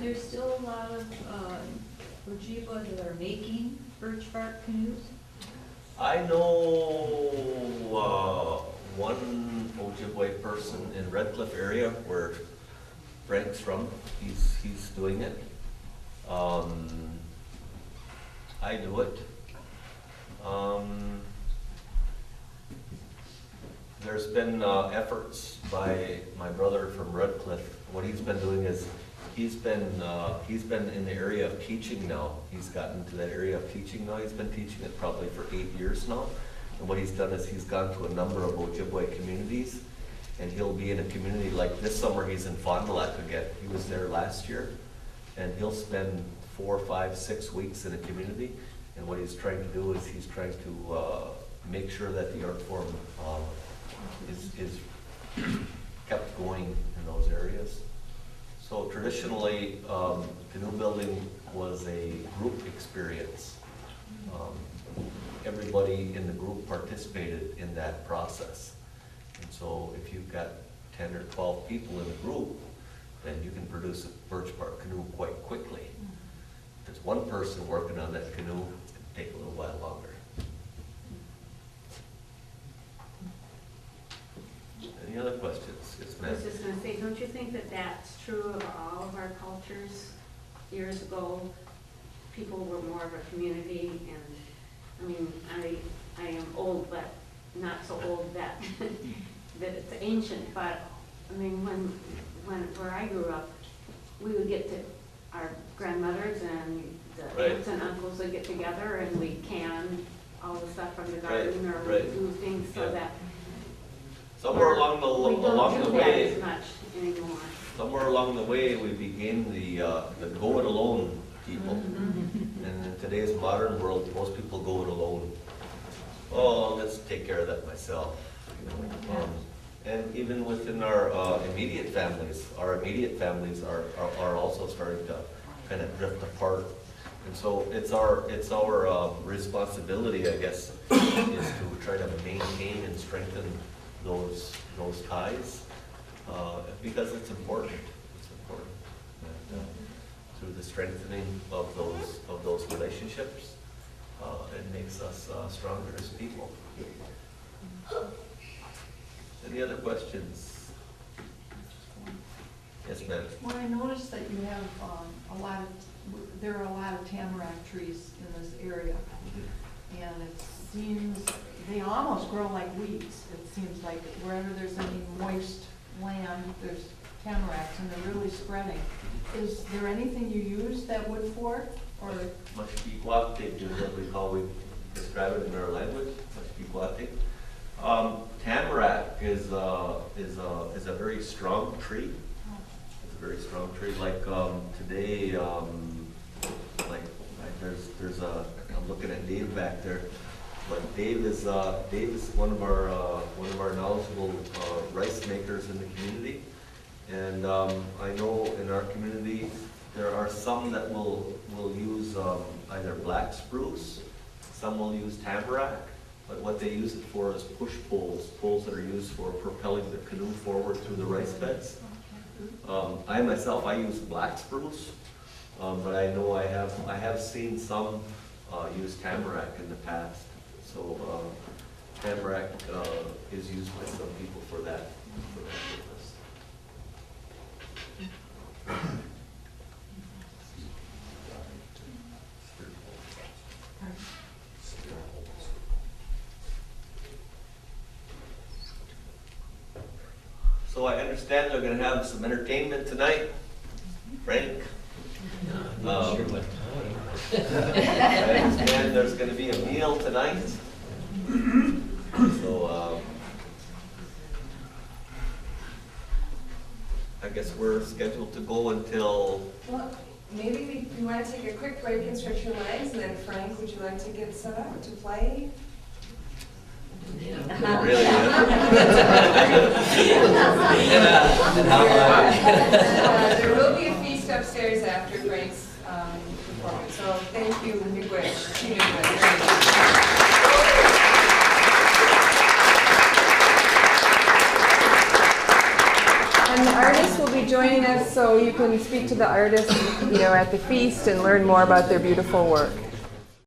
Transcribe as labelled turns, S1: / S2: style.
S1: there still a lot of Ojibwa that are making birch bark canoes?
S2: I know one Ojibwe person in Red Cliff area where Frank's from. He's doing it. I do it. There's been efforts by my brother from Red Cliff. What he's been doing is he's been in the area of teaching now. He's gotten to that area of teaching now. He's been teaching it probably for 8 years now. And what he's done is he's gone to a number of Ojibwe communities, and he'll be in a community like this summer. He's in Fond du Lac again. He was there last year, and he'll spend 4, 5, 6 weeks in a community. And what he's trying to do is he's trying to make sure that the art form is kept going in those areas. So traditionally, canoe building was a group experience. Everybody in the group participated in that process. And so if you've got 10 or 12 people in a group, then you can produce a birch bark canoe quite quickly. If there's one person working on that canoe, it's going to take a little while longer. Any other questions? Yes,
S3: I
S2: ma'am.
S3: was just going to say, don't you think that that's true of all of our cultures? Years ago, people were more of a community, and I mean, I am old, but not so old that that it's ancient. But I mean, when where I grew up, we would get to our grandmothers and the
S2: Right.
S3: aunts and uncles would get together, and we'd can all the stuff from the garden, or
S2: Right.
S3: we'd do things so
S2: Yeah.
S3: that
S2: Somewhere along
S3: we don't
S2: the
S3: do that
S2: way,
S3: as much anymore.
S2: somewhere along the way, we became the go it alone people.
S3: Mm-hmm.
S2: And in today's modern world, most people go it alone. Oh, let's take care of that myself. You know? And even within our immediate families are also starting to kind of drift apart. And so it's our responsibility, I guess, is to try to maintain and strengthen those ties, because it's important. It's important. And, through the strengthening of those relationships, it makes us stronger as people. Any other questions? Yes, ma'am.
S4: Well, I noticed that you have there are a lot of tamarack trees in this area, and it seems they almost grow like weeds. It seems like wherever there's any moist land, there's tamaracks, and they're really spreading. Is there anything you use that wood for, or?
S2: Mashpiguate is what we describe it in our language. Mashpiguate. Tamarack is a very strong tree. It's a very strong tree. Like today, like there's I'm looking at Dave back there. But Dave is one of our knowledgeable rice makers in the community, and I know in our community there are some that will use either black spruce, some will use tamarack, but what they use it for is push poles that are used for propelling the canoe forward through the rice beds. I myself use black spruce, but I know I have seen some use tamarack in the past. So tamarack is used by some people for that purpose. So I understand they're going to have some entertainment tonight, Frank.
S5: Not sure what time.
S2: I understand there's going to be a meal tonight. So I guess we're scheduled to go until.
S6: Well, maybe we want to take a quick break and stretch your legs, and then Frank, would you like to get set up to play?
S2: Really?
S6: There will be a feast upstairs after Frank's performance, so thank you, Big Wish. And the artists will be joining us, so you can speak to the artists, at the feast and learn more about their beautiful work.